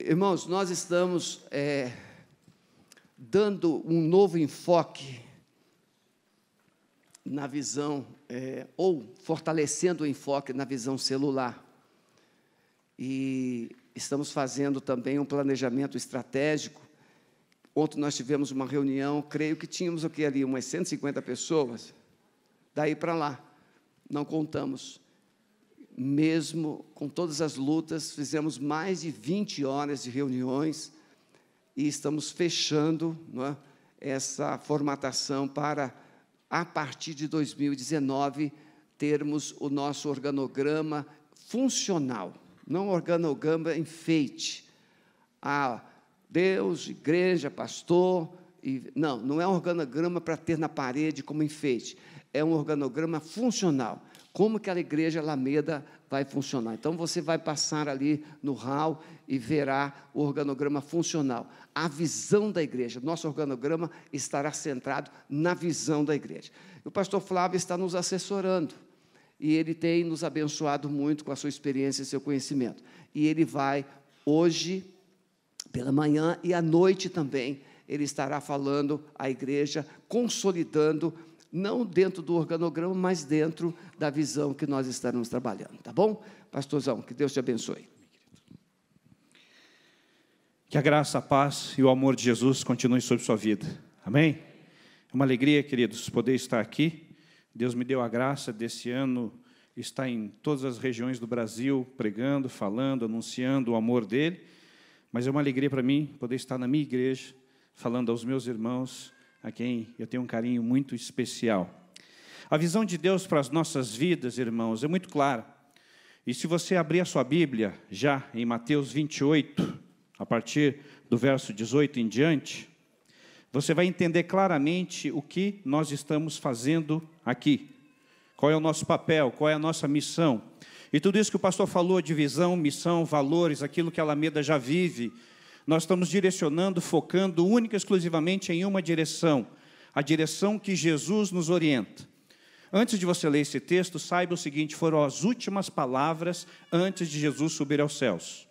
Irmãos, nós estamos dando um novo enfoque na visão, ou fortalecendo o enfoque na visão celular. E estamos fazendo também um planejamento estratégico. Ontem nós tivemos uma reunião, creio que tínhamos aqui ali umas 150 pessoas, daí para lá, não contamos. Mesmo com todas as lutas, fizemos mais de 20 horas de reuniões e estamos fechando, não é, essa formatação para, a partir de 2019, termos o nosso organograma funcional, não organograma enfeite. Deus, igreja, pastor, não é um organograma para ter na parede como enfeite, é um organograma funcional. Como que a igreja Alameda vai funcionar? Então, você vai passar ali no hall e verá o organograma funcional. A visão da igreja, nosso organograma estará centrado na visão da igreja. O pastor Flávio está nos assessorando, e ele tem nos abençoado muito com a sua experiência e seu conhecimento. E ele vai, hoje, pela manhã e à noite também, ele estará falando à igreja, consolidando, não dentro do organograma, mas dentro da visão que nós estaremos trabalhando, tá bom? Pastorzão, que Deus te abençoe. Que a graça, a paz e o amor de Jesus continuem sobre sua vida, amém? É uma alegria, queridos, poder estar aqui. Deus me deu a graça desse ano estar em todas as regiões do Brasil, pregando, falando, anunciando o amor dele, mas é uma alegria para mim poder estar na minha igreja, falando aos meus irmãos, a quem eu tenho um carinho muito especial. A visão de Deus para as nossas vidas, irmãos, é muito clara. E se você abrir a sua Bíblia, já em Mateus 28, a partir do verso 18 em diante, você vai entender claramente o que nós estamos fazendo aqui. Qual é o nosso papel, qual é a nossa missão. E tudo isso que o pastor falou de visão, missão, valores, aquilo que a Alameda já vive, nós estamos direcionando, focando única e exclusivamente em uma direção, a direção que Jesus nos orienta. Antes de você ler esse texto, saiba o seguinte, foram as últimas palavras antes de Jesus subir aos céus.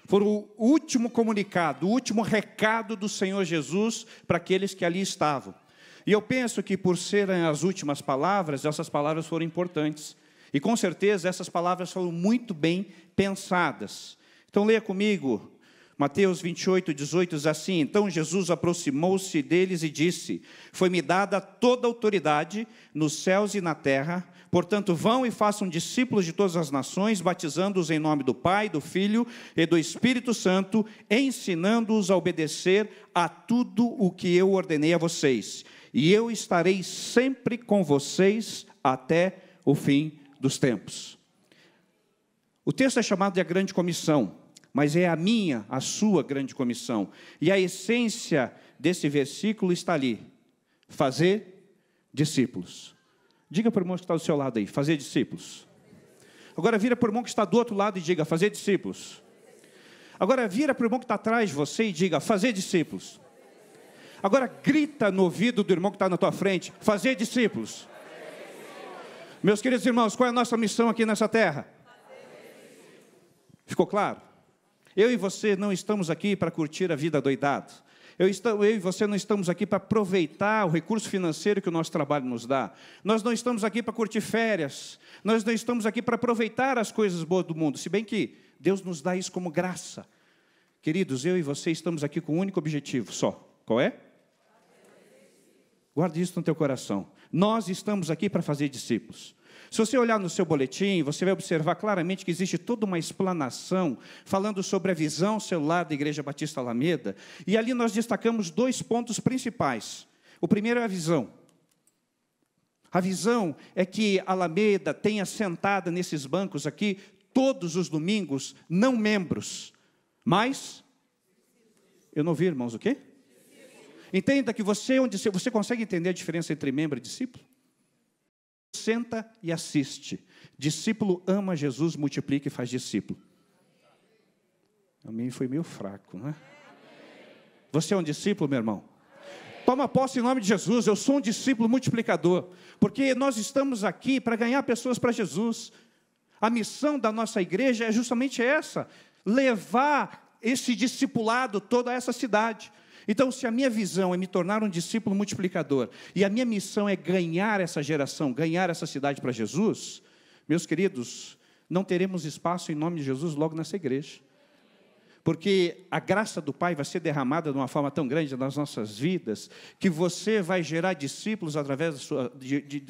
Foi o último comunicado, o último recado do Senhor Jesus para aqueles que ali estavam. E eu penso que por serem as últimas palavras, essas palavras foram importantes. E com certeza essas palavras foram muito bem pensadas. Então leia comigo, Mateus 28, 18 diz assim: então Jesus aproximou-se deles e disse: foi-me dada toda a autoridade nos céus e na terra, portanto vão e façam discípulos de todas as nações, batizando-os em nome do Pai, do Filho e do Espírito Santo, ensinando-os a obedecer a tudo o que eu ordenei a vocês. E eu estarei sempre com vocês até o fim dos tempos. O texto é chamado de a grande comissão, mas é a sua grande comissão. E a essência desse versículo está ali: fazer discípulos. Diga para o irmão que está do seu lado aí, fazer discípulos. Agora vira para o irmão que está do outro lado e diga, fazer discípulos. Agora vira para o irmão que está atrás de você e diga, fazer discípulos. Agora grita no ouvido do irmão que está na tua frente, fazer discípulos. Meus queridos irmãos, qual é a nossa missão aqui nessa terra? Ficou claro? Eu e você não estamos aqui para curtir a vida doidado. Eu e você não estamos aqui para aproveitar o recurso financeiro que o nosso trabalho nos dá. Nós não estamos aqui para curtir férias. Nós não estamos aqui para aproveitar as coisas boas do mundo. Se bem que Deus nos dá isso como graça. Queridos, eu e você estamos aqui com um único objetivo só. Qual é? Guarde isso no teu coração. Nós estamos aqui para fazer discípulos. Se você olhar no seu boletim, você vai observar claramente que existe toda uma explanação falando sobre a visão celular da Igreja Batista Alameda. E ali nós destacamos 2 pontos principais. O primeiro é a visão. A visão é que a Alameda tenha sentada nesses bancos aqui, todos os domingos, não membros, mas... Eu não ouvi, irmãos, o quê? Entenda que você consegue entender a diferença entre membro e discípulo? Senta e assiste. Discípulo ama Jesus, multiplica e faz discípulo. A mim foi meio fraco, não é? Você é um discípulo, meu irmão? Toma posse em nome de Jesus. Eu sou um discípulo multiplicador, porque nós estamos aqui para ganhar pessoas para Jesus. A missão da nossa igreja é justamente essa: levar esse discipulado, toda essa cidade. Então, se a minha visão é me tornar um discípulo multiplicador, e a minha missão é ganhar essa geração, ganhar essa cidade para Jesus, meus queridos, não teremos espaço em nome de Jesus logo nessa igreja. Porque a graça do Pai vai ser derramada de uma forma tão grande nas nossas vidas, que você vai gerar discípulos através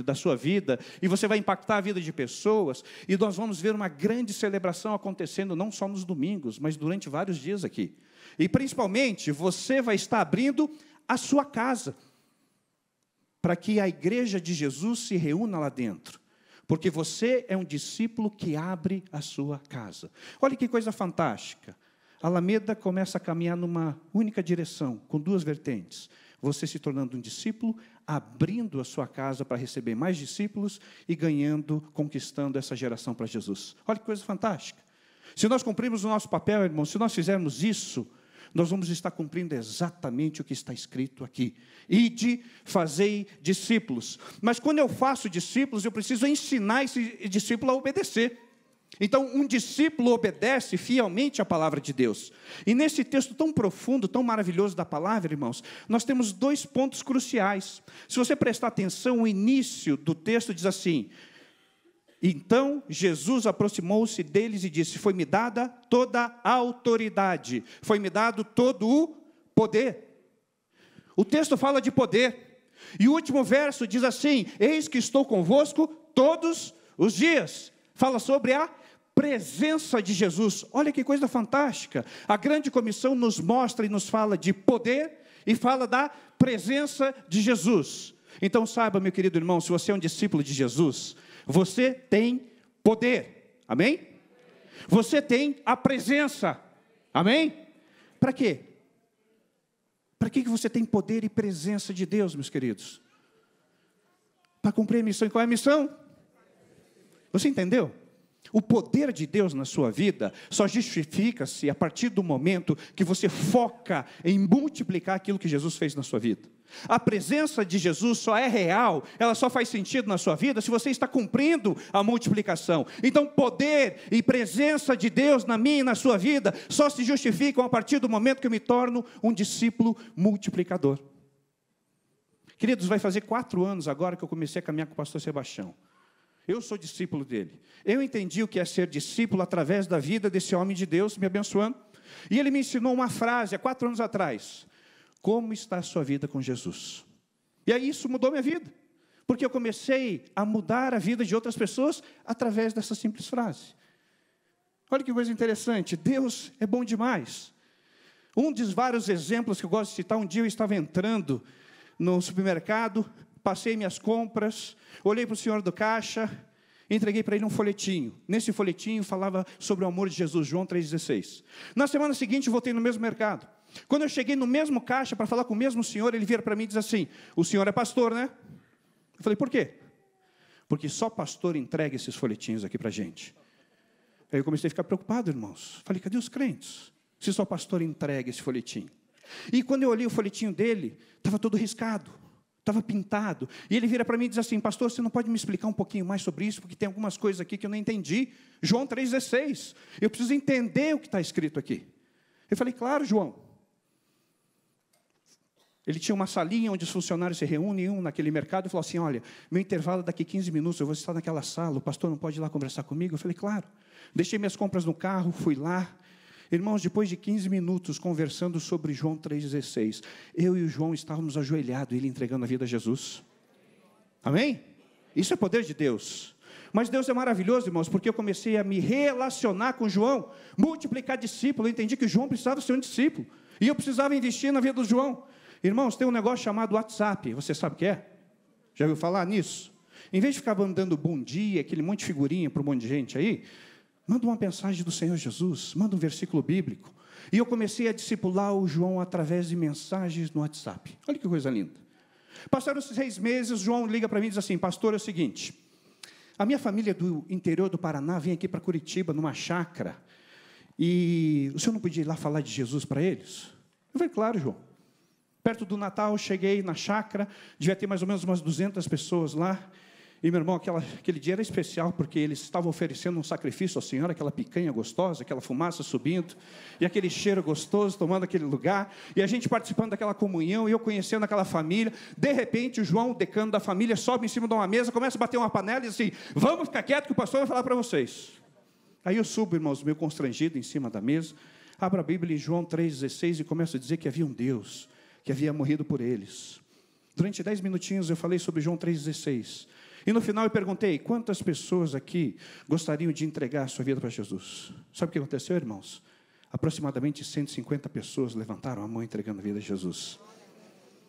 da sua vida, e você vai impactar a vida de pessoas, e nós vamos ver uma grande celebração acontecendo, não só nos domingos, mas durante vários dias aqui. E principalmente, você vai estar abrindo a sua casa, para que a igreja de Jesus se reúna lá dentro. Porque você é um discípulo que abre a sua casa. Olha que coisa fantástica. A Alameda começa a caminhar numa única direção, com duas vertentes. Você se tornando um discípulo, abrindo a sua casa para receber mais discípulos e ganhando, conquistando essa geração para Jesus. Olha que coisa fantástica. Se nós cumprirmos o nosso papel, irmãos, se nós fizermos isso, nós vamos estar cumprindo exatamente o que está escrito aqui. Ide, fazei discípulos. Mas quando eu faço discípulos, eu preciso ensinar esse discípulo a obedecer. Então, um discípulo obedece fielmente à palavra de Deus. E nesse texto tão profundo, tão maravilhoso da palavra, irmãos, nós temos 2 pontos cruciais. Se você prestar atenção, o início do texto diz assim: então Jesus aproximou-se deles e disse: foi-me dada toda a autoridade, foi-me dado todo o poder. O texto fala de poder. E o último verso diz assim: eis que estou convosco todos os dias. Fala sobre a presença de Jesus. Olha que coisa fantástica. A grande comissão nos mostra e nos fala de poder e fala da presença de Jesus. Então saiba, meu querido irmão, se você é um discípulo de Jesus, você tem poder. Amém? Você tem a presença. Amém? Para quê? Para que você tem poder e presença de Deus, meus queridos? Para cumprir a missão. E qual é a missão? Você entendeu? O poder de Deus na sua vida só justifica-se a partir do momento que você foca em multiplicar aquilo que Jesus fez na sua vida. A presença de Jesus só é real, ela só faz sentido na sua vida se você está cumprindo a multiplicação. Então, poder e presença de Deus na minha e na sua vida só se justificam a partir do momento que eu me torno um discípulo multiplicador. Queridos, vai fazer 4 anos agora que eu comecei a caminhar com o pastor Sebastião. Eu sou discípulo dele. Eu entendi o que é ser discípulo através da vida desse homem de Deus, me abençoando. E ele me ensinou uma frase há 4 anos atrás: como está a sua vida com Jesus? E aí isso mudou minha vida, porque eu comecei a mudar a vida de outras pessoas através dessa simples frase. Olha que coisa interessante, Deus é bom demais. Um dos vários exemplos que eu gosto de citar: um dia eu estava entrando no supermercado, passei minhas compras, olhei para o senhor do caixa, entreguei para ele um folhetinho. Nesse folhetinho falava sobre o amor de Jesus, João 3,16. Na semana seguinte, voltei no mesmo mercado. Quando eu cheguei no mesmo caixa para falar com o mesmo senhor, ele vira para mim e diz assim: o senhor é pastor, né? Eu falei: por quê? Porque só pastor entrega esses folhetinhos aqui para a gente. Aí eu comecei a ficar preocupado, irmãos. Falei: cadê os crentes? Se só pastor entrega esse folhetinho. E quando eu olhei o folhetinho dele, estava todo riscado. Estava pintado, e ele vira para mim e diz assim: pastor, você não pode me explicar um pouquinho mais sobre isso, porque tem algumas coisas aqui que eu não entendi. João 3,16, eu preciso entender o que está escrito aqui. Eu falei: claro, João. Ele tinha uma salinha onde os funcionários se reúnem naquele mercado, e falou assim: olha, meu intervalo é daqui 15 minutos, eu vou estar naquela sala, o pastor não pode ir lá conversar comigo? Eu falei: claro. Deixei minhas compras no carro, fui lá. Irmãos, depois de 15 minutos conversando sobre João 3,16, eu e o João estávamos ajoelhados, ele entregando a vida a Jesus. Amém? Isso é poder de Deus. Mas Deus é maravilhoso, irmãos, porque eu comecei a me relacionar com João, multiplicar discípulos. Eu entendi que o João precisava ser um discípulo, e eu precisava investir na vida do João. Irmãos, tem um negócio chamado WhatsApp, você sabe o que é? Já ouviu falar nisso? Em vez de ficar mandando bom dia, aquele monte de figurinha para um monte de gente aí, manda uma mensagem do Senhor Jesus, manda um versículo bíblico. E eu comecei a discipular o João através de mensagens no WhatsApp. Olha que coisa linda. Passaram 6 meses, João liga para mim e diz assim: pastor, é o seguinte, a minha família do interior do Paraná vem aqui para Curitiba, numa chácara, e o senhor não podia ir lá falar de Jesus para eles? Eu falei: claro, João. Perto do Natal, cheguei na chácara, devia ter mais ou menos umas 200 pessoas lá, E, meu irmão, aquele dia era especial, porque eles estavam oferecendo um sacrifício ao Senhor, aquela picanha gostosa, aquela fumaça subindo, e aquele cheiro gostoso tomando aquele lugar, e a gente participando daquela comunhão, e eu conhecendo aquela família. De repente, o João, o decano da família, sobe em cima de uma mesa, começa a bater uma panela e diz assim: vamos ficar quieto que o pastor vai falar para vocês. Aí eu subo, irmãos, meio constrangido em cima da mesa, abro a Bíblia em João 3,16 e começo a dizer que havia um Deus que havia morrido por eles. Durante 10 minutinhos eu falei sobre João 3,16. E no final eu perguntei: quantas pessoas aqui gostariam de entregar a sua vida para Jesus? Sabe o que aconteceu, irmãos? Aproximadamente 150 pessoas levantaram a mão entregando a vida a Jesus.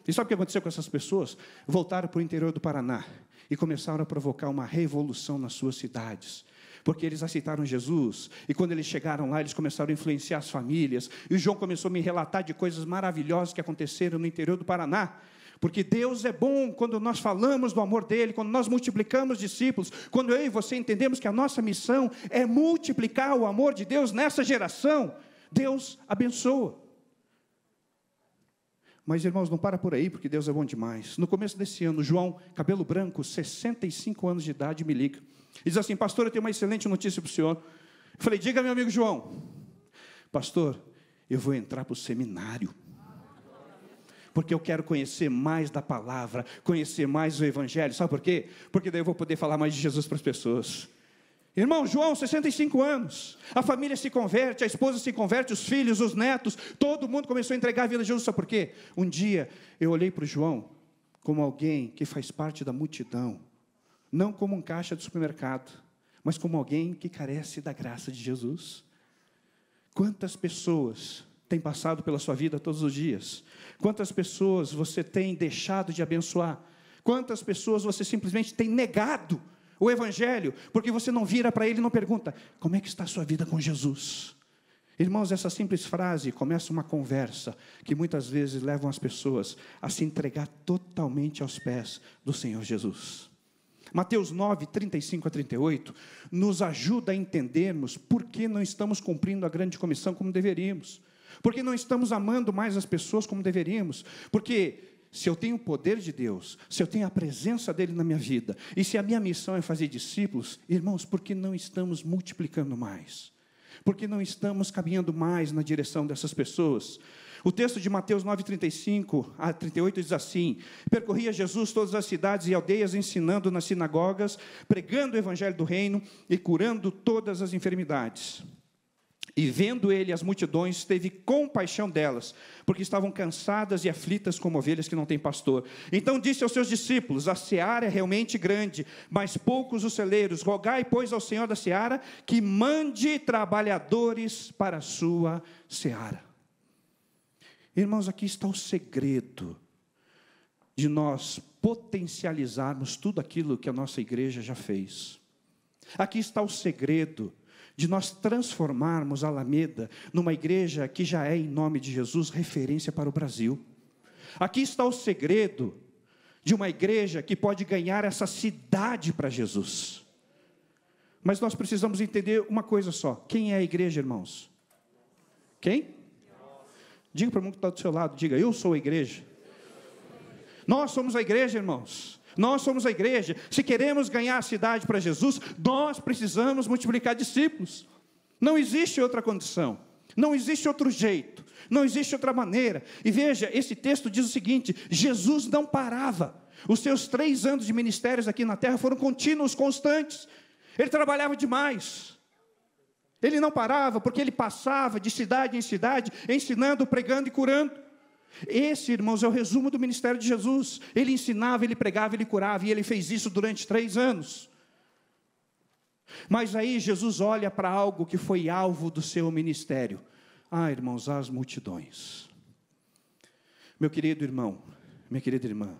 E sabe o que aconteceu com essas pessoas? Voltaram para o interior do Paraná e começaram a provocar uma revolução nas suas cidades. Porque eles aceitaram Jesus, e quando eles chegaram lá, eles começaram a influenciar as famílias, e o João começou a me relatar de coisas maravilhosas que aconteceram no interior do Paraná. Porque Deus é bom quando nós falamos do amor dEle, quando nós multiplicamos discípulos, quando eu e você entendemos que a nossa missão é multiplicar o amor de Deus nessa geração, Deus abençoa. Mas, irmãos, não para por aí, porque Deus é bom demais. No começo desse ano, João, cabelo branco, 65 anos de idade, me liga. E diz assim: pastor, eu tenho uma excelente notícia para o senhor. Eu falei: diga, meu amigo João. Pastor, eu vou entrar para o seminário, porque eu quero conhecer mais da palavra, conhecer mais o evangelho. Sabe por quê? Porque daí eu vou poder falar mais de Jesus para as pessoas. Irmão, João, 65 anos, a família se converte, a esposa se converte, os filhos, os netos, todo mundo começou a entregar a vida a Jesus. Sabe por quê? Um dia eu olhei para o João como alguém que faz parte da multidão, não como um caixa de supermercado, mas como alguém que carece da graça de Jesus. Quantas pessoas têm passado pela sua vida todos os dias? Quantas pessoas você tem deixado de abençoar? Quantas pessoas você simplesmente tem negado o evangelho, porque você não vira para ele e não pergunta: como é que está a sua vida com Jesus? Irmãos, essa simples frase começa uma conversa que muitas vezes levam as pessoas a se entregar totalmente aos pés do Senhor Jesus. Mateus 9, 35 a 38, nos ajuda a entendermos por que não estamos cumprindo a grande comissão como deveríamos. Por que não estamos amando mais as pessoas como deveríamos. Porque se eu tenho o poder de Deus, se eu tenho a presença dEle na minha vida, e se a minha missão é fazer discípulos, irmãos, por que não estamos multiplicando mais? Por que não estamos caminhando mais na direção dessas pessoas? O texto de Mateus 9, 35 a 38 diz assim: percorria Jesus todas as cidades e aldeias, ensinando nas sinagogas, pregando o evangelho do reino e curando todas as enfermidades. E vendo ele as multidões, teve compaixão delas, porque estavam cansadas e aflitas como ovelhas que não têm pastor. Então disse aos seus discípulos: a seara é realmente grande, mas poucos os celeiros. Rogai, pois, ao Senhor da seara que mande trabalhadores para a sua seara. Irmãos, aqui está o segredo de nós potencializarmos tudo aquilo que a nossa igreja já fez. Aqui está o segredo de nós transformarmos a Alameda numa igreja que já é, em nome de Jesus, referência para o Brasil. Aqui está o segredo de uma igreja que pode ganhar essa cidade para Jesus. Mas nós precisamos entender uma coisa só: quem é a igreja, irmãos? Quem? Diga para o mundo que está do seu lado, diga: eu sou a igreja. Nós somos a igreja, irmãos. Nós somos a igreja. Se queremos ganhar a cidade para Jesus, nós precisamos multiplicar discípulos. Não existe outra condição, não existe outro jeito, não existe outra maneira. E veja, esse texto diz o seguinte: Jesus não parava. Os seus 3 anos de ministérios aqui na terra foram contínuos, constantes. Ele trabalhava demais. Ele não parava, porque ele passava de cidade em cidade, ensinando, pregando e curando. Esse, irmãos, é o resumo do ministério de Jesus. Ele ensinava, ele pregava, ele curava, e ele fez isso durante 3 anos. Mas aí Jesus olha para algo que foi alvo do seu ministério. Irmãos, as multidões. Meu querido irmão, minha querida irmã,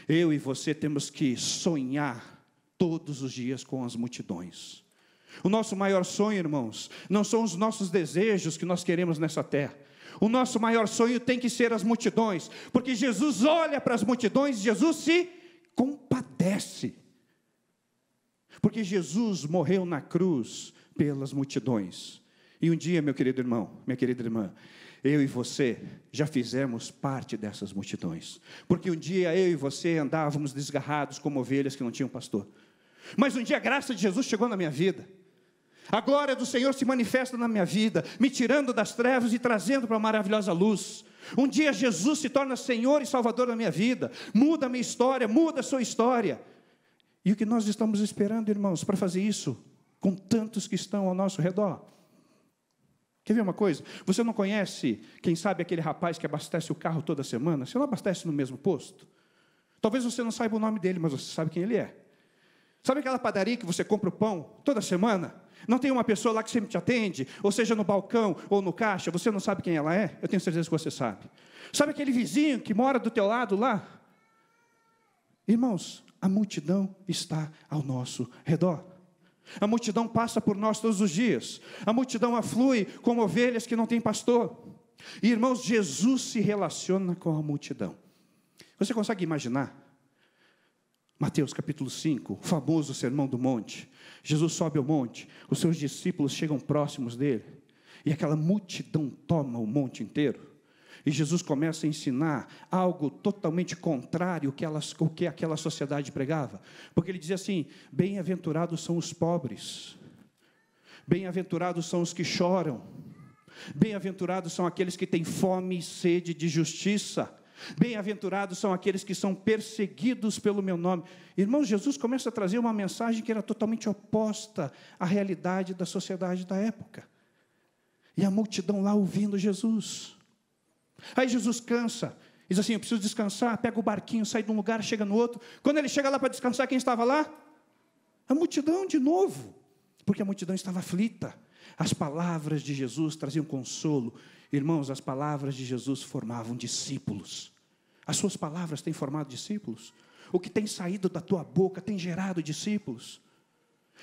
eu e você temos que sonhar todos os dias com as multidões. O nosso maior sonho, irmãos, não são os nossos desejos que nós queremos nessa terra. O nosso maior sonho tem que ser as multidões, porque Jesus olha para as multidões, Jesus se compadece. Porque Jesus morreu na cruz pelas multidões. E um dia, meu querido irmão, minha querida irmã, eu e você já fizemos parte dessas multidões. Porque um dia eu e você andávamos desgarrados como ovelhas que não tinham pastor. Mas um dia a graça de Jesus chegou na minha vida. A glória do Senhor se manifesta na minha vida, me tirando das trevas e trazendo para a maravilhosa luz. Um dia Jesus se torna Senhor e Salvador da minha vida, muda a minha história, muda a sua história. E o que nós estamos esperando, irmãos, para fazer isso com tantos que estão ao nosso redor? Quer ver uma coisa? Você não conhece, quem sabe, aquele rapaz que abastece o carro toda semana? Você não abastece no mesmo posto? Talvez você não saiba o nome dele, mas você sabe quem ele é. Sabe aquela padaria que você compra o pão toda semana? Não tem uma pessoa lá que sempre te atende, ou seja, no balcão ou no caixa, você não sabe quem ela é? Eu tenho certeza que você sabe. Sabe aquele vizinho que mora do teu lado lá? Irmãos, a multidão está ao nosso redor. A multidão passa por nós todos os dias. A multidão aflui como ovelhas que não têm pastor. E, irmãos, Jesus se relaciona com a multidão. Você consegue imaginar? Mateus capítulo 5, o famoso Sermão do Monte. Jesus sobe ao monte, os seus discípulos chegam próximos dele, e aquela multidão toma o monte inteiro. E Jesus começa a ensinar algo totalmente contrário ao que aquela sociedade pregava. Porque ele dizia assim: bem-aventurados são os pobres, bem-aventurados são os que choram, bem-aventurados são aqueles que têm fome e sede de justiça, bem-aventurados são aqueles que são perseguidos pelo meu nome. Irmãos, Jesus começa a trazer uma mensagem que era totalmente oposta à realidade da sociedade da época. E a multidão lá ouvindo Jesus. Aí Jesus cansa, diz assim: eu preciso descansar, pega o barquinho, sai de um lugar, chega no outro. Quando ele chega lá para descansar, quem estava lá? A multidão de novo, porque a multidão estava aflita. As palavras de Jesus traziam consolo. Irmãos, as palavras de Jesus formavam discípulos. As suas palavras têm formado discípulos? O que tem saído da tua boca tem gerado discípulos?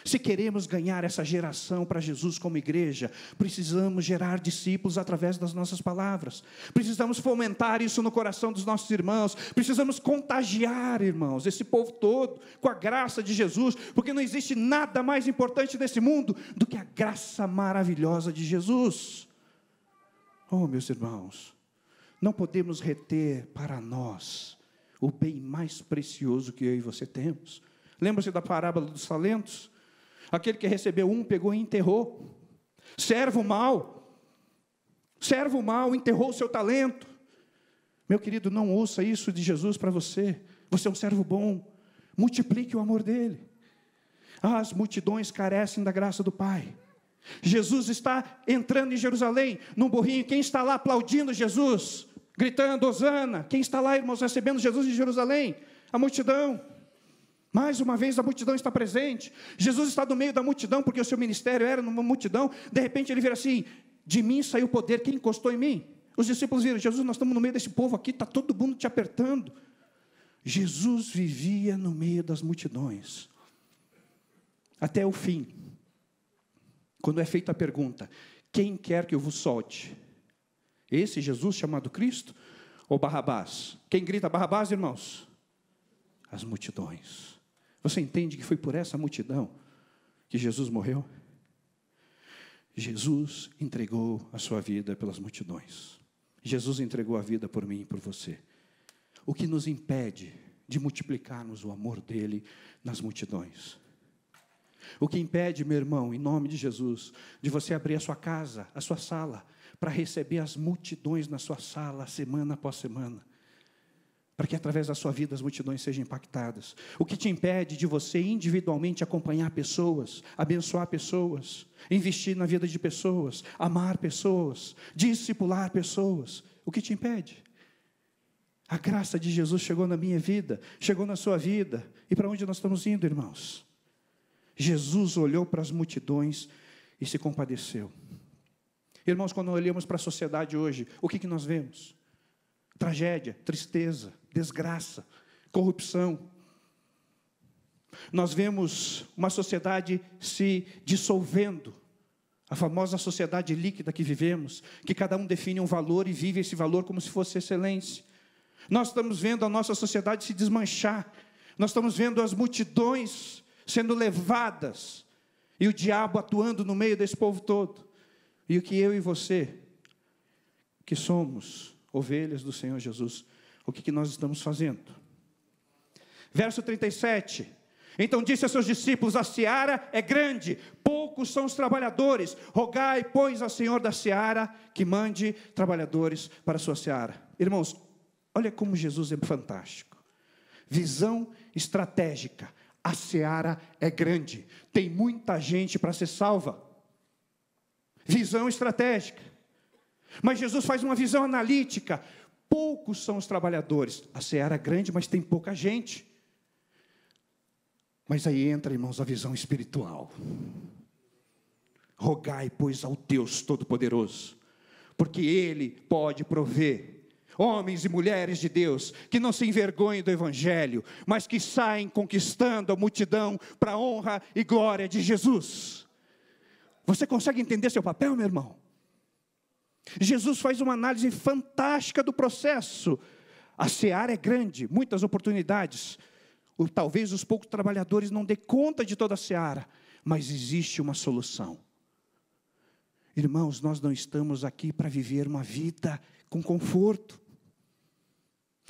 Se queremos ganhar essa geração para Jesus como igreja, precisamos gerar discípulos através das nossas palavras. Precisamos fomentar isso no coração dos nossos irmãos. Precisamos contagiar, irmãos, esse povo todo com a graça de Jesus, porque não existe nada mais importante nesse mundo do que a graça maravilhosa de Jesus. Oh, meus irmãos, não podemos reter para nós o bem mais precioso que eu e você temos. Lembra-se da parábola dos talentos? Aquele que recebeu um, pegou e enterrou. Servo mau, enterrou o seu talento. Meu querido, não ouça isso de Jesus para você. Você é um servo bom, multiplique o amor dele. As multidões carecem da graça do Pai. Jesus está entrando em Jerusalém, num burrinho. Quem está lá aplaudindo Jesus? Gritando, hosana. Quem está lá, irmãos, recebendo Jesus em Jerusalém? A multidão. Mais uma vez a multidão está presente. Jesus está no meio da multidão, porque o seu ministério era numa multidão. De repente ele vira assim: de mim saiu o poder, quem encostou em mim? Os discípulos viram: Jesus, nós estamos no meio desse povo aqui, está todo mundo te apertando. Jesus vivia no meio das multidões, até o fim. Quando é feita a pergunta: quem quer que eu vos solte? Esse Jesus chamado Cristo ou Barrabás? Quem grita Barrabás, irmãos? As multidões. Você entende que foi por essa multidão que Jesus morreu? Jesus entregou a sua vida pelas multidões. Jesus entregou a vida por mim e por você. O que nos impede de multiplicarmos o amor dele nas multidões? O que impede, meu irmão, em nome de Jesus, de você abrir a sua casa, a sua sala, para receber as multidões na sua sala, semana após semana? Para que através da sua vida as multidões sejam impactadas. O que te impede de você individualmente acompanhar pessoas, abençoar pessoas, investir na vida de pessoas, amar pessoas, discipular pessoas? O que te impede? A graça de Jesus chegou na minha vida, chegou na sua vida. E para onde nós estamos indo, irmãos? Jesus olhou para as multidões e se compadeceu. Irmãos, quando olhamos para a sociedade hoje, o que nós vemos? Tragédia, tristeza, desgraça, corrupção. Nós vemos uma sociedade se dissolvendo, a famosa sociedade líquida que vivemos, que cada um define um valor e vive esse valor como se fosse excelência. Nós estamos vendo a nossa sociedade se desmanchar, nós estamos vendo as multidões sendo levadas, e o diabo atuando no meio desse povo todo. E o que eu e você, que somos ovelhas do Senhor Jesus, o que nós estamos fazendo? Verso 37, Então disse a seus discípulos: a seara é grande, poucos são os trabalhadores. Rogai, pois, ao Senhor da seara que mande trabalhadores para a sua seara. Irmãos, olha como Jesus é fantástico. Visão estratégica. A seara é grande, tem muita gente para ser salva. Visão estratégica. Mas Jesus faz uma visão analítica. Poucos são os trabalhadores. A seara é grande, mas tem pouca gente. Mas aí entra, irmãos, a visão espiritual. Rogai, pois, ao Deus Todo-Poderoso, porque Ele pode prover homens e mulheres de Deus, que não se envergonhem do Evangelho, mas que saem conquistando a multidão para a honra e glória de Jesus. Você consegue entender seu papel, meu irmão? Jesus faz uma análise fantástica do processo. A seara é grande, muitas oportunidades. Talvez os poucos trabalhadores não dê conta de toda a seara, mas existe uma solução. Irmãos, nós não estamos aqui para viver uma vida com conforto.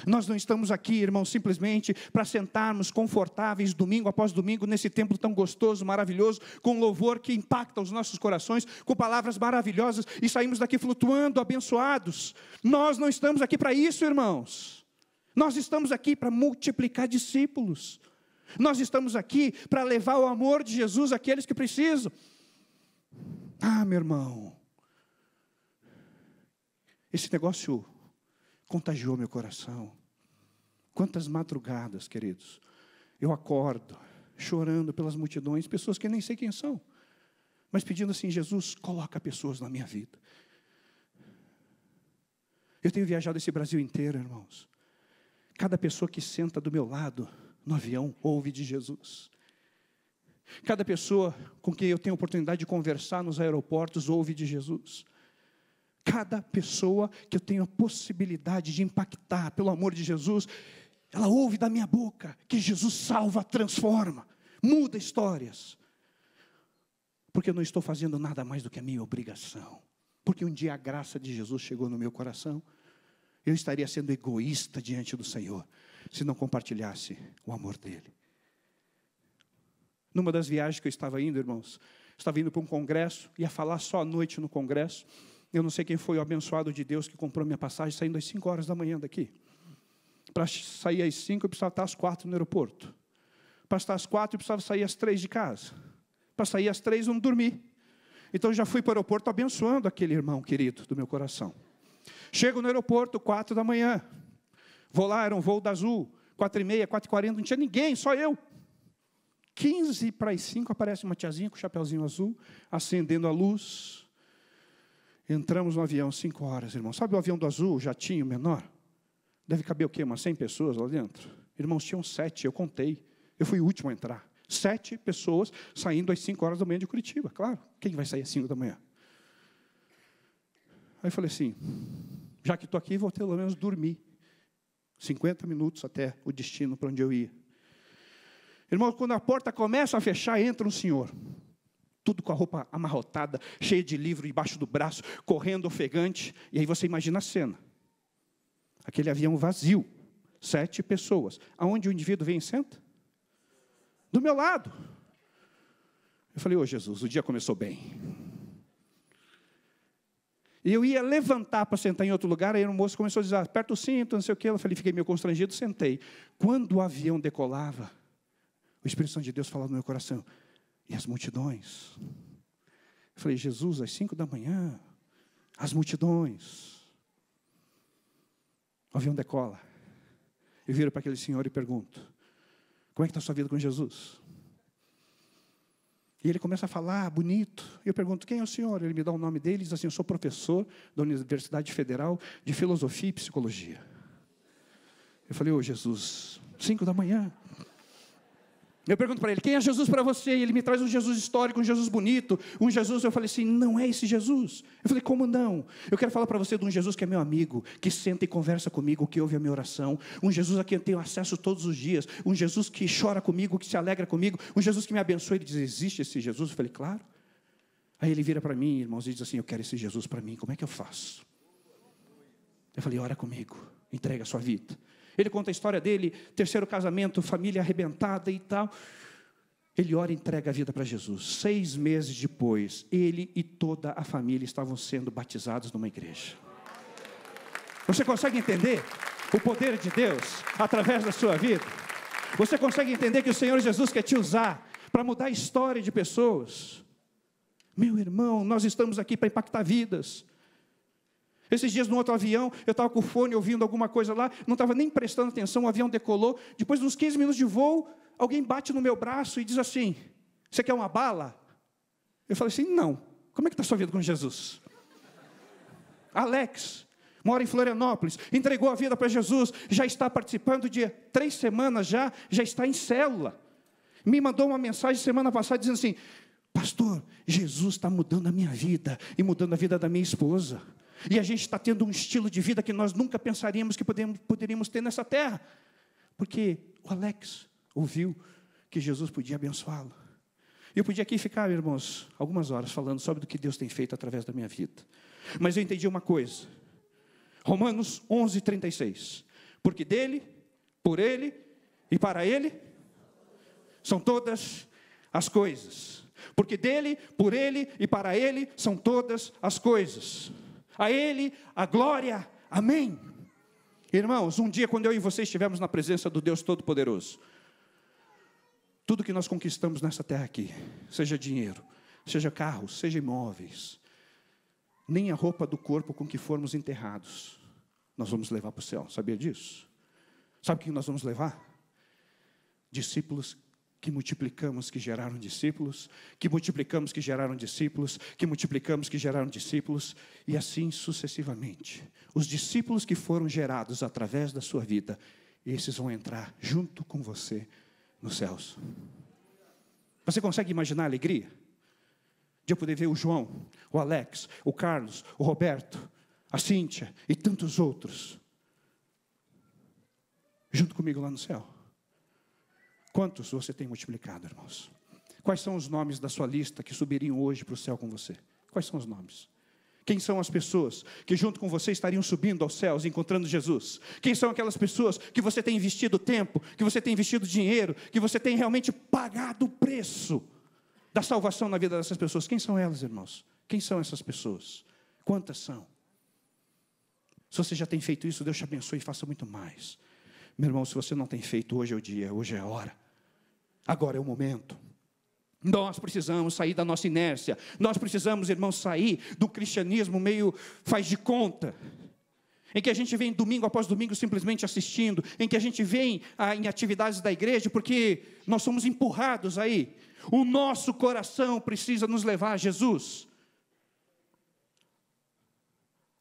Nós não estamos aqui, irmãos, simplesmente para sentarmos confortáveis domingo após domingo nesse templo tão gostoso, maravilhoso, com louvor que impacta os nossos corações, com palavras maravilhosas e saímos daqui flutuando, abençoados. Nós não estamos aqui para isso, irmãos. Nós estamos aqui para multiplicar discípulos. Nós estamos aqui para levar o amor de Jesus àqueles que precisam. Ah, meu irmão, esse negócio contagiou meu coração. Quantas madrugadas, queridos, eu acordo chorando pelas multidões, pessoas que nem sei quem são, mas pedindo assim: Jesus, coloca pessoas na minha vida. Eu tenho viajado esse Brasil inteiro, irmãos. Cada pessoa que senta do meu lado no avião ouve de Jesus. Cada pessoa com quem eu tenho a oportunidade de conversar nos aeroportos ouve de Jesus. Cada pessoa que eu tenho a possibilidade de impactar pelo amor de Jesus, ela ouve da minha boca que Jesus salva, transforma, muda histórias. Porque eu não estou fazendo nada mais do que a minha obrigação. Porque um dia a graça de Jesus chegou no meu coração. Eu estaria sendo egoísta diante do Senhor se não compartilhasse o amor dEle. Numa das viagens que eu estava indo, irmãos, estava indo para um congresso, ia falar só à noite no congresso. Eu não sei quem foi o abençoado de Deus que comprou minha passagem, saindo às 5 horas da manhã daqui. Para sair às 5, eu precisava estar às 4 no aeroporto. Para estar às 4, eu precisava sair às 3 de casa. Para sair às 3, eu não dormi. Então, eu já fui para o aeroporto abençoando aquele irmão querido do meu coração. Chego no aeroporto, 4 da manhã. Vou lá, era um voo da Azul, 4h30, 4h40, não tinha ninguém, só eu. 15 para as 5, aparece uma tiazinha com o chapeuzinho azul, acendendo a luz. Entramos no avião, 5 horas, irmão. Sabe o avião do Azul, o jatinho menor? Deve caber o quê? Umas 100 pessoas lá dentro? Irmãos, tinham 7, eu contei. Eu fui o último a entrar. 7 pessoas saindo às 5 horas da manhã de Curitiba, claro. Quem vai sair às 5 da manhã? Aí eu falei assim, já que estou aqui, vou pelo menos dormir. 50 minutos até o destino para onde eu ia. Irmão, quando a porta começa a fechar, entra um senhor. Tudo com a roupa amarrotada, cheia de livro debaixo do braço, correndo ofegante. E aí você imagina a cena. Aquele avião vazio. 7 pessoas. Aonde o indivíduo vem e senta? Do meu lado. Eu falei, ô Jesus, o dia começou bem. E eu ia levantar para sentar em outro lugar, aí o moço começou a dizer, aperta o cinto, não sei o quê. Eu falei, fiquei meio constrangido, sentei. Quando o avião decolava, o Espírito Santo de Deus falava no meu coração, e as multidões? Eu falei, Jesus, às 5 da manhã, as multidões. O avião decola. Eu viro para aquele senhor e pergunto, como é que está a sua vida com Jesus? E ele começa a falar, bonito. Eu pergunto, quem é o senhor? Ele me dá o nome dele e diz assim, eu sou professor da Universidade Federal de Filosofia e Psicologia. Eu falei, ô Jesus, 5 da manhã. Eu pergunto para ele, quem é Jesus para você? E ele me traz um Jesus histórico, um Jesus bonito, um Jesus, eu falei assim, não é esse Jesus. Eu falei, como não? Eu quero falar para você de um Jesus que é meu amigo, que senta e conversa comigo, que ouve a minha oração, um Jesus a quem eu tenho acesso todos os dias, um Jesus que chora comigo, que se alegra comigo, um Jesus que me abençoa. Ele diz, existe esse Jesus? Eu falei, claro. Aí ele vira para mim, irmãos, e diz assim, eu quero esse Jesus para mim, como é que eu faço? Eu falei, ora comigo, entrega a sua vida. Ele conta a história dele, 3º casamento, família arrebentada e tal. Ele ora e entrega a vida para Jesus. 6 meses depois, ele e toda a família estavam sendo batizados numa igreja. Você consegue entender o poder de Deus através da sua vida? Você consegue entender que o Senhor Jesus quer te usar para mudar a história de pessoas? Meu irmão, nós estamos aqui para impactar vidas. Esses dias no outro avião, eu estava com o fone ouvindo alguma coisa lá, não estava nem prestando atenção, o avião decolou. Depois de uns 15 minutos de voo, alguém bate no meu braço e diz assim: você quer uma bala? Eu falei assim: não. Como é que está a sua vida com Jesus? Alex, mora em Florianópolis, entregou a vida para Jesus, já está participando de 3 semanas já está em célula. Me mandou uma mensagem semana passada dizendo assim: pastor, Jesus está mudando a minha vida e mudando a vida da minha esposa. E a gente está tendo um estilo de vida que nós nunca pensaríamos que poderíamos ter nessa terra. Porque o Alex ouviu que Jesus podia abençoá-lo. Eu podia aqui ficar, irmãos, algumas horas falando sobre o que Deus tem feito através da minha vida. Mas eu entendi uma coisa. Romanos 11:36. Porque dele, por ele e para ele são todas as coisas. Porque dele, por ele e para ele são todas as coisas. A ele a glória. Amém. Irmãos, um dia quando eu e você estivermos na presença do Deus Todo-Poderoso, tudo que nós conquistamos nessa terra aqui, seja dinheiro, seja carros, seja imóveis, nem a roupa do corpo com que formos enterrados, nós vamos levar para o céu. Sabia disso? Sabe o que nós vamos levar? Discípulos que multiplicamos, que geraram discípulos, que multiplicamos, que geraram discípulos, que multiplicamos, que geraram discípulos, e assim sucessivamente. Os discípulos que foram gerados através da sua vida, esses vão entrar junto com você nos céus. Você consegue imaginar a alegria de eu poder ver o João, o Alex, o Carlos, o Roberto, a Cíntia e tantos outros junto comigo lá no céu? Quantos você tem multiplicado, irmãos? Quais são os nomes da sua lista que subiriam hoje para o céu com você? Quais são os nomes? Quem são as pessoas que junto com você estariam subindo aos céus, encontrando Jesus? Quem são aquelas pessoas que você tem investido tempo, que você tem investido dinheiro, que você tem realmente pagado o preço da salvação na vida dessas pessoas? Quem são elas, irmãos? Quem são essas pessoas? Quantas são? Se você já tem feito isso, Deus te abençoe e faça muito mais. Meu irmão, se você não tem feito, hoje é o dia, hoje é a hora. Agora é o momento. Nós precisamos sair da nossa inércia. Nós precisamos, irmãos, sair do cristianismo meio faz de conta, em que a gente vem domingo após domingo simplesmente assistindo, em que a gente vem em atividades da igreja porque nós somos empurrados aí. O nosso coração precisa nos levar a Jesus.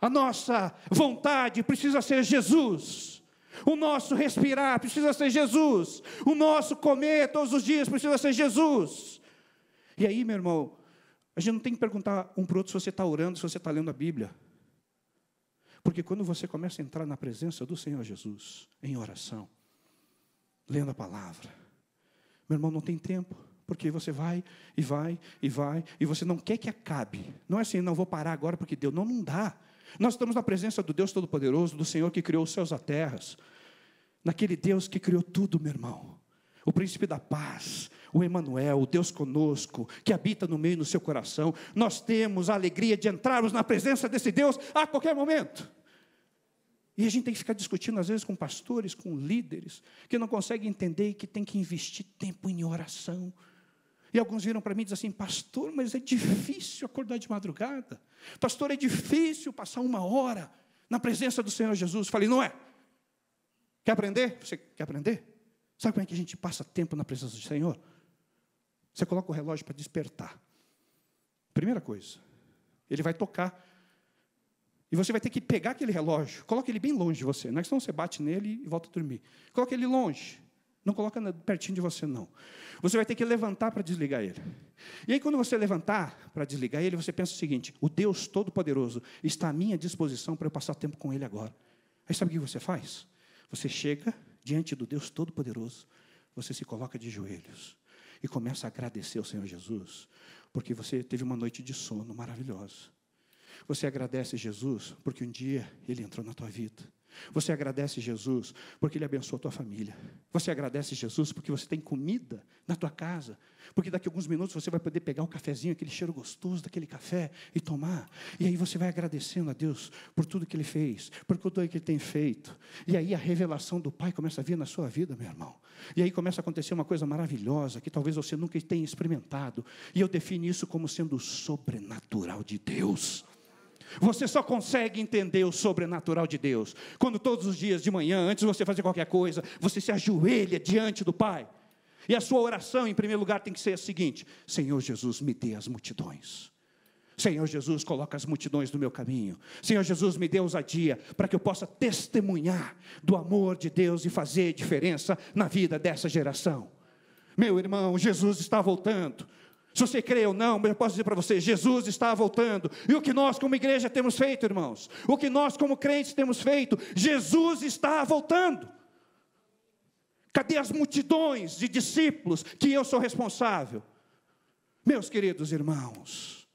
A nossa vontade precisa ser Jesus. O nosso respirar precisa ser Jesus. O nosso comer todos os dias precisa ser Jesus. E aí, meu irmão, a gente não tem que perguntar um para o outro se você está orando, se você está lendo a Bíblia. Porque quando você começa a entrar na presença do Senhor Jesus, em oração, lendo a palavra, meu irmão, não tem tempo. Porque você vai, e você não quer que acabe. Não é assim, não vou parar agora porque Deus, não dá. Nós estamos na presença do Deus Todo-Poderoso, do Senhor que criou os céus e a terra, naquele Deus que criou tudo, meu irmão. O príncipe da paz, o Emanuel, o Deus conosco, que habita no meio do seu coração. Nós temos a alegria de entrarmos na presença desse Deus a qualquer momento. E a gente tem que ficar discutindo, às vezes, com pastores, com líderes, que não conseguem entender e que tem que investir tempo em oração. E alguns viram para mim e dizem assim: pastor, mas é difícil acordar de madrugada. Pastor, é difícil passar 1 hora na presença do Senhor Jesus. Falei, não é? Quer aprender? Você quer aprender? Sabe como é que a gente passa tempo na presença do Senhor? Você coloca o relógio para despertar. Primeira coisa, ele vai tocar. E você vai ter que pegar aquele relógio. Coloca ele bem longe de você. Não é que senão você bate nele e volta a dormir. Coloca ele longe. Não coloca pertinho de você, não. Você vai ter que levantar para desligar ele. E aí, quando você levantar para desligar ele, você pensa o seguinte: o Deus Todo-Poderoso está à minha disposição para eu passar tempo com Ele agora. Aí sabe o que você faz? Você chega diante do Deus Todo-Poderoso, você se coloca de joelhos e começa a agradecer ao Senhor Jesus, porque você teve uma noite de sono maravilhosa. Você agradece a Jesus porque um dia Ele entrou na tua vida. Você agradece Jesus porque Ele abençoa a tua família. Você agradece Jesus porque você tem comida na tua casa. Porque daqui a alguns minutos você vai poder pegar o cafezinho, aquele cheiro gostoso daquele café e tomar. E aí você vai agradecendo a Deus por tudo que Ele fez, por tudo que Ele tem feito. E aí a revelação do Pai começa a vir na sua vida, meu irmão. E aí começa a acontecer uma coisa maravilhosa que talvez você nunca tenha experimentado. E eu defino isso como sendo o sobrenatural de Deus. Você só consegue entender o sobrenatural de Deus quando todos os dias de manhã, antes de você fazer qualquer coisa, você se ajoelha diante do Pai. E a sua oração, em primeiro lugar, tem que ser a seguinte: Senhor Jesus, me dê as multidões. Senhor Jesus, coloca as multidões no meu caminho. Senhor Jesus, me dê ousadia para que eu possa testemunhar do amor de Deus e fazer diferença na vida dessa geração. Meu irmão, Jesus está voltando. Se você crê ou não, eu posso dizer para você, Jesus está voltando. E o que nós como igreja temos feito, irmãos? O que nós como crentes temos feito? Jesus está voltando. Cadê as multidões de discípulos que eu sou responsável? Meus queridos irmãos,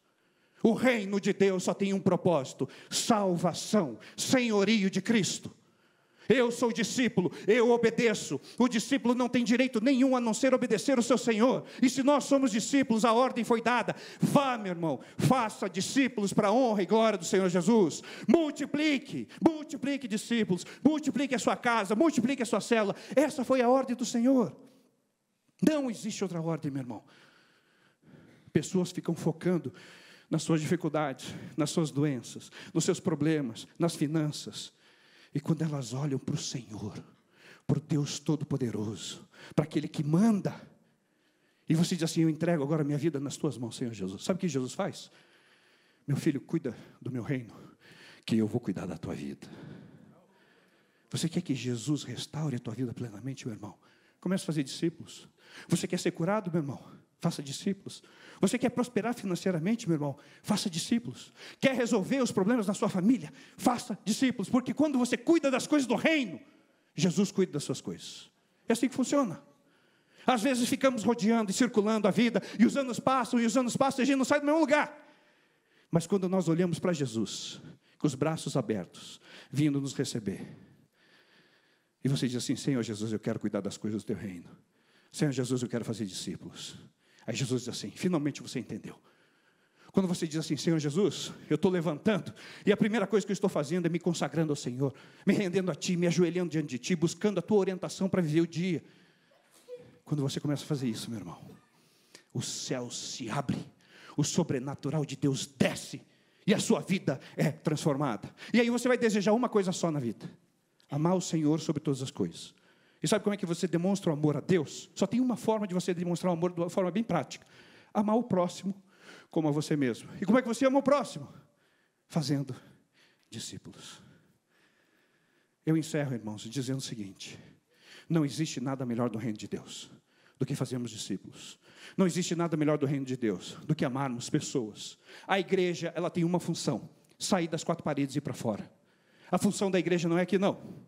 o reino de Deus só tem um propósito: salvação, senhorio de Cristo. Eu sou discípulo, eu obedeço. O discípulo não tem direito nenhum a não ser obedecer o seu Senhor. E se nós somos discípulos, a ordem foi dada: vá, meu irmão, faça discípulos para a honra e glória do Senhor Jesus. Multiplique discípulos, multiplique a sua casa, multiplique a sua célula. Essa foi a ordem do Senhor. Não existe outra ordem, meu irmão. Pessoas ficam focando nas suas dificuldades, nas suas doenças, nos seus problemas, nas finanças. E quando elas olham para o Senhor, para o Deus Todo-Poderoso, para aquele que manda, e você diz assim: eu entrego agora a minha vida nas tuas mãos, Senhor Jesus. Sabe o que Jesus faz? Meu filho, cuida do meu reino, que eu vou cuidar da tua vida. Você quer que Jesus restaure a tua vida plenamente, meu irmão? Comece a fazer discípulos. Você quer ser curado, meu irmão? Faça discípulos. Você quer prosperar financeiramente, meu irmão? Faça discípulos. Quer resolver os problemas na sua família? Faça discípulos. Porque quando você cuida das coisas do reino, Jesus cuida das suas coisas. É assim que funciona. Às vezes ficamos rodeando e circulando a vida, e os anos passam, e a gente não sai do mesmo lugar. Mas quando nós olhamos para Jesus, com os braços abertos, vindo nos receber, e você diz assim: Senhor Jesus, eu quero cuidar das coisas do teu reino. Senhor Jesus, eu quero fazer discípulos. Aí Jesus diz assim: finalmente você entendeu. Quando você diz assim: Senhor Jesus, eu estou levantando, e a primeira coisa que eu estou fazendo é me consagrando ao Senhor, me rendendo a Ti, me ajoelhando diante de Ti, buscando a Tua orientação para viver o dia. Quando você começa a fazer isso, meu irmão, o céu se abre, o sobrenatural de Deus desce, e a sua vida é transformada. E aí você vai desejar uma coisa só na vida: amar o Senhor sobre todas as coisas. E sabe como é que você demonstra o amor a Deus? Só tem uma forma de você demonstrar o amor de uma forma bem prática: amar o próximo como a você mesmo. E como é que você ama o próximo? Fazendo discípulos. Eu encerro, irmãos, dizendo o seguinte: não existe nada melhor do reino de Deus do que fazermos discípulos. Não existe nada melhor do reino de Deus do que amarmos pessoas. A igreja, ela tem uma função: sair das quatro paredes e ir para fora. A função da igreja não é aqui, não.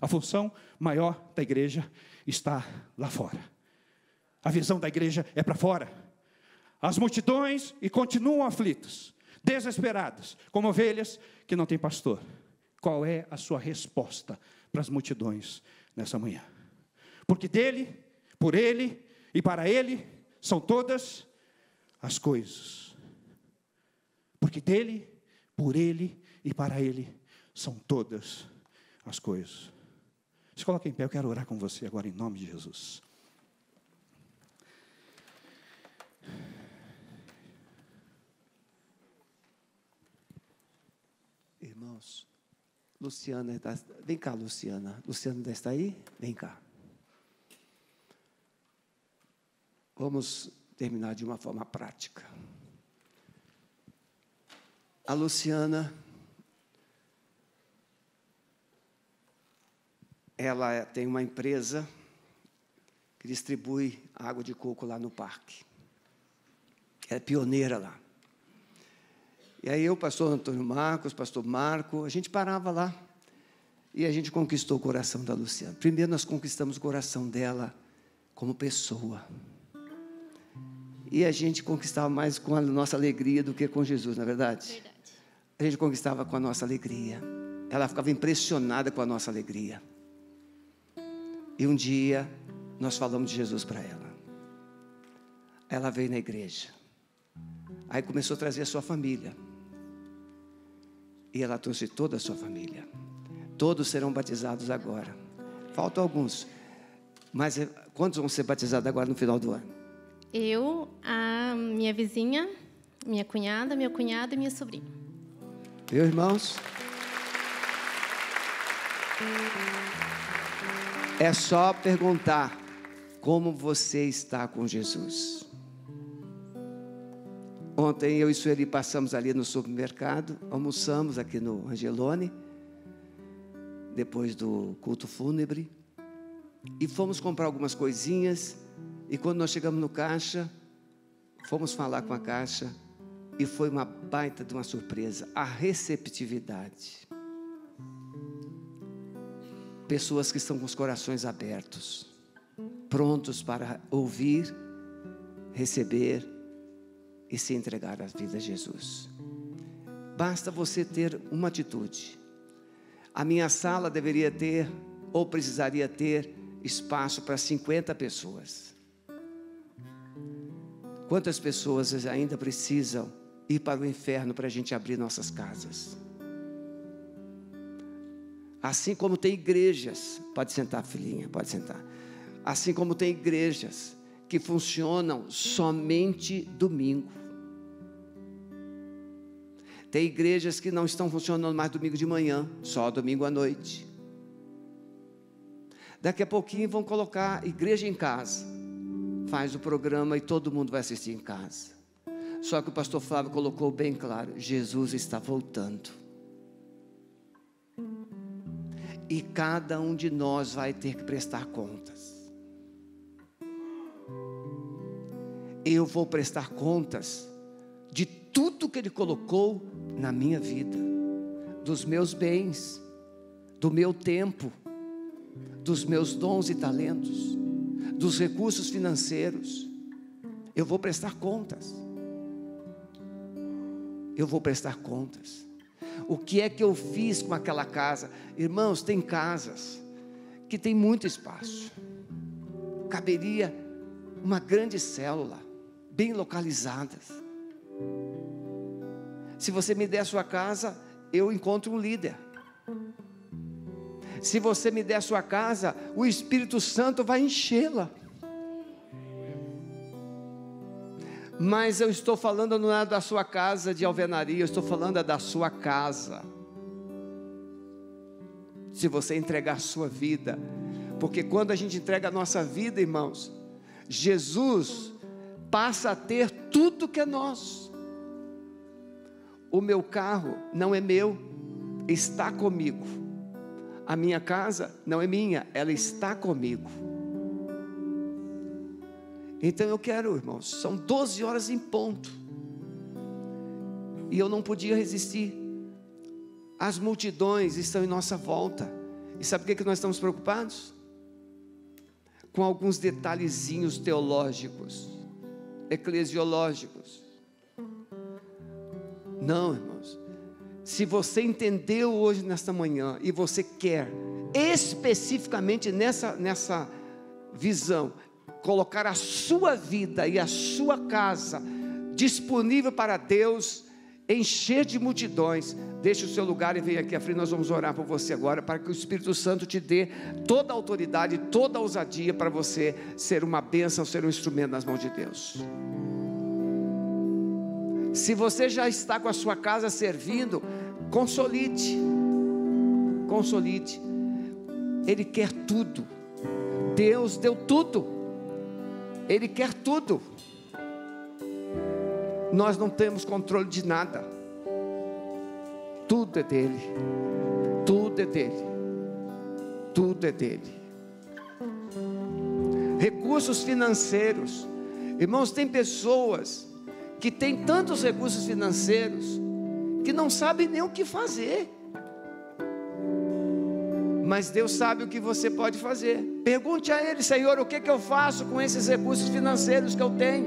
A função maior da igreja está lá fora. A visão da igreja é para fora. As multidões e continuam aflitas, desesperadas, como ovelhas que não têm pastor. Qual é a sua resposta para as multidões nessa manhã? Porque dele, por ele e para ele são todas as coisas. Porque dele, por ele e para ele são todas as coisas. Se coloca em pé, eu quero orar com você agora em nome de Jesus. Irmãos, Luciana, vem cá, Luciana. Luciana ainda está aí? Vem cá. Vamos terminar de uma forma prática. A Luciana, ela tem uma empresa que distribui água de coco lá no parque. Ela é pioneira lá. E aí eu, pastor Antônio Marcos, pastor Marco, a gente parava lá e a gente conquistou o coração da Luciana. Primeiro nós conquistamos o coração dela como pessoa. E a gente conquistava mais com a nossa alegria do que com Jesus, não é verdade? Verdade. A gente conquistava com a nossa alegria. ela ficava impressionada com a nossa alegria. E um dia, nós falamos de Jesus para ela. Ela veio na igreja. Aí começou a trazer a sua família. E ela trouxe toda a sua família. Todos serão batizados agora. Faltam alguns. Mas quantos vão ser batizados agora no final do ano? Eu, a minha vizinha, minha cunhada, meu cunhado e minha sobrinha. Viu, irmãos? É só perguntar como você está com Jesus. Ontem eu e Sueli passamos ali no supermercado, almoçamos aqui no Angelone, depois do culto fúnebre, e fomos comprar algumas coisinhas, e quando nós chegamos no caixa, fomos falar com a caixa, e foi uma baita de uma surpresa, a receptividade. Pessoas que estão com os corações abertos, prontos para ouvir, receber e se entregar à vida a Jesus. Basta você ter uma atitude. A minha sala deveria ter, ou precisaria ter, espaço para 50 pessoas. Quantas pessoas ainda precisam ir para o inferno para a gente abrir nossas casas? Assim como tem igrejas, pode sentar, filhinha, pode sentar. Assim como tem igrejas que funcionam somente domingo. Tem igrejas que não estão funcionando mais domingo de manhã, só domingo à noite. Daqui a pouquinho vão colocar igreja em casa. Faz o programa e todo mundo vai assistir em casa. Só que o pastor Flávio colocou bem claro, Jesus está voltando. E cada um de nós vai ter que prestar contas. Eu vou prestar contas de tudo que Ele colocou na minha vida, dos meus bens, do meu tempo, dos meus dons e talentos, dos recursos financeiros. Eu vou prestar contas. Eu vou prestar contas. O que é que eu fiz com aquela casa? Irmãos, tem casas que tem muito espaço. Caberia uma grande célula, bem localizadas. Se você me der a sua casa, eu encontro um líder. Se você me der a sua casa, o Espírito Santo vai enchê-la. Mas eu estou falando não é da sua casa de alvenaria, eu estou falando da sua casa. Se você entregar a sua vida, porque quando a gente entrega a nossa vida, irmãos, Jesus passa a ter tudo que é nosso. O meu carro não é meu, está comigo. A minha casa não é minha, ela está comigo. Então eu quero, irmãos, são 12 horas em ponto. E eu não podia resistir. As multidões estão em nossa volta. E sabe por que nós estamos preocupados? Com alguns detalhezinhos teológicos, eclesiológicos. Não, irmãos. Se você entendeu hoje, nesta manhã, e você quer, especificamente nessa visão, colocar a sua vida e a sua casa disponível para Deus, encher de multidões, deixe o seu lugar e venha aqui à frente. Nós vamos orar por você agora, para que o Espírito Santo te dê toda a autoridade, toda a ousadia para você ser uma bênção, ser um instrumento nas mãos de Deus. Se você já está com a sua casa servindo, consolide. Ele quer tudo. Deus deu tudo. Ele quer tudo. Nós não temos controle de nada. Tudo é dele. Tudo é dele. Tudo é dele. Recursos financeiros. Irmãos, tem pessoas que têm tantos recursos financeiros que não sabem nem o que fazer. Mas Deus sabe o que você pode fazer. Pergunte a Ele: Senhor, o que eu faço com esses recursos financeiros que eu tenho?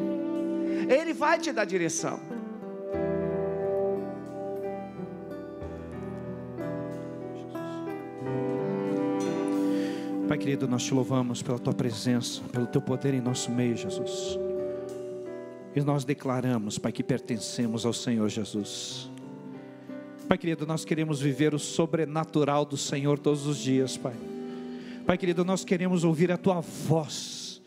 Ele vai te dar direção. Pai querido, nós te louvamos pela tua presença, pelo teu poder em nosso meio, Jesus. E nós declaramos, Pai, que pertencemos ao Senhor Jesus. Pai querido, nós queremos viver o sobrenatural do Senhor todos os dias, Pai. Pai querido, nós queremos ouvir a tua voz,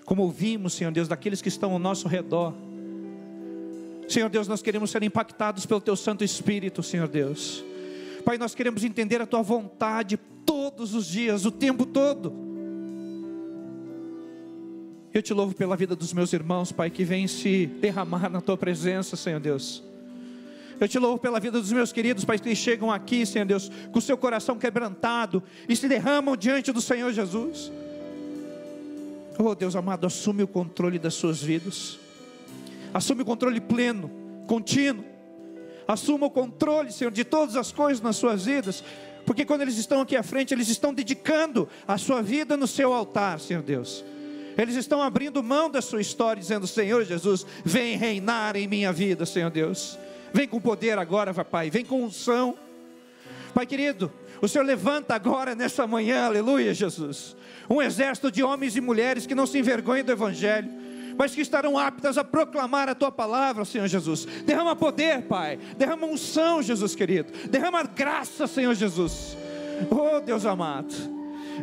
como ouvimos, Senhor Deus, daqueles que estão ao nosso redor. Senhor Deus, nós queremos ser impactados pelo teu Santo Espírito, Senhor Deus. Pai, nós queremos entender a tua vontade todos os dias, o tempo todo. Eu te louvo pela vida dos meus irmãos, Pai, que vêm se derramar na tua presença, Senhor Deus. Eu te louvo pela vida dos meus queridos, Pai, que chegam aqui, Senhor Deus, com o seu coração quebrantado e se derramam diante do Senhor Jesus. Oh Deus amado, assume o controle das suas vidas. Assume o controle pleno, contínuo. Assuma o controle, Senhor, de todas as coisas nas suas vidas. Porque quando eles estão aqui à frente, eles estão dedicando a sua vida no seu altar, Senhor Deus. Eles estão abrindo mão da sua história, dizendo: Senhor Jesus, vem reinar em minha vida, Senhor Deus. Vem com poder agora, Pai, vem com unção. Pai querido, o Senhor levanta agora nessa manhã, aleluia, Jesus, um exército de homens e mulheres que não se envergonham do Evangelho, mas que estarão aptas a proclamar a tua palavra, Senhor Jesus. Derrama poder, Pai, derrama unção, Jesus querido, derrama graça, Senhor Jesus. Oh Deus amado,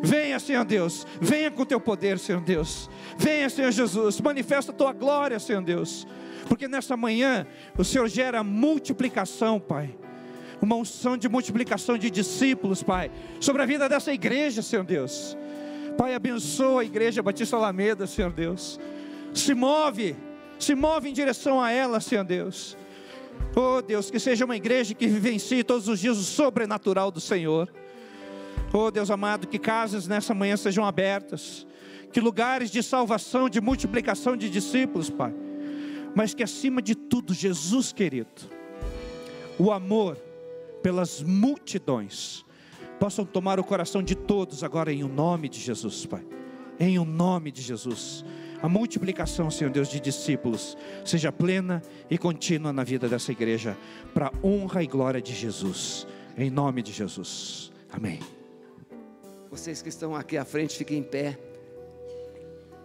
venha, Senhor Deus, venha com o teu poder, Senhor Deus. Venha, Senhor Jesus, manifesta a tua glória, Senhor Deus. Porque nessa manhã o Senhor gera multiplicação, Pai. Uma unção de multiplicação de discípulos, Pai, sobre a vida dessa igreja, Senhor Deus. Pai, abençoa a igreja Batista Alameda, Senhor Deus. Se move em direção a ela, Senhor Deus. Oh Deus, que seja uma igreja que vivencie todos os dias o sobrenatural do Senhor. Oh Deus amado, que casas nessa manhã sejam abertas, que lugares de salvação, de multiplicação de discípulos, Pai. Mas que acima de tudo, Jesus querido, o amor pelas multidões possam tomar o coração de todos agora em o nome de Jesus, Pai. Em o nome de Jesus. A multiplicação, Senhor Deus, de discípulos seja plena e contínua na vida dessa igreja, para a honra e glória de Jesus. Em nome de Jesus. Amém. Vocês que estão aqui à frente, fiquem em pé.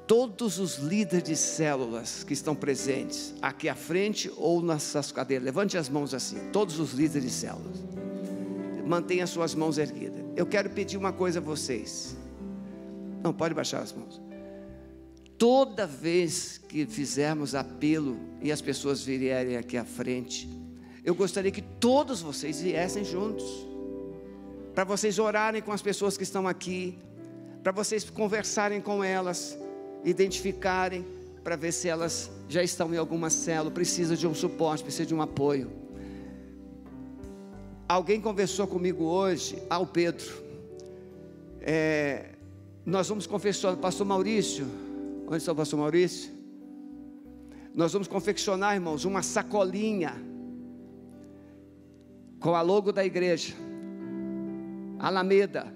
Todos os líderes de células que estão presentes aqui à frente ou nessas cadeiras, levante as mãos assim. Todos os líderes de células, mantenha as suas mãos erguidas. Eu quero pedir uma coisa a vocês. Não, pode baixar as mãos. Toda vez que fizermos apelo e as pessoas vierem aqui à frente, eu gostaria que todos vocês viessem juntos, para vocês orarem com as pessoas que estão aqui, para vocês conversarem com elas, identificarem, para ver se elas já estão em alguma célula, precisa de um suporte, precisa de um apoio. Alguém conversou comigo hoje, o Pedro, nós vamos confeccionar, pastor Maurício, onde está o pastor Maurício? Nós vamos confeccionar, irmãos, uma sacolinha, com a logo da igreja, Alameda.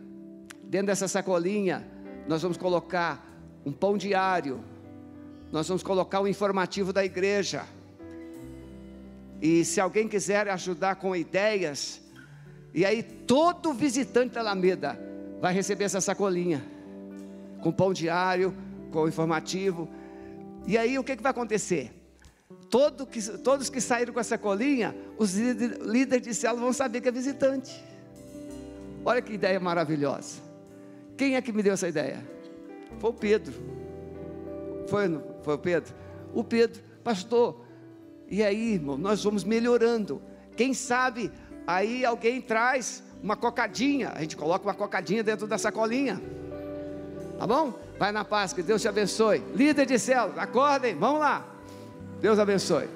Dentro dessa sacolinha, nós vamos colocar um pão diário, nós vamos colocar o informativo da igreja, e se alguém quiser ajudar com ideias, e aí todo visitante da Alameda vai receber essa sacolinha, com pão diário, com o informativo, e aí o que vai acontecer? Todos que saíram com essa sacolinha, os líderes de célula vão saber que é visitante. Olha que ideia maravilhosa. Quem é que me deu essa ideia? Foi o Pedro. Foi o Pedro? O Pedro, pastor, e aí, irmão, nós vamos melhorando. Quem sabe, aí alguém traz uma cocadinha, a gente coloca uma cocadinha dentro da sacolinha. Tá bom? Vai na paz, que Deus te abençoe. Líder de célula, acordem, vamos lá. Deus abençoe.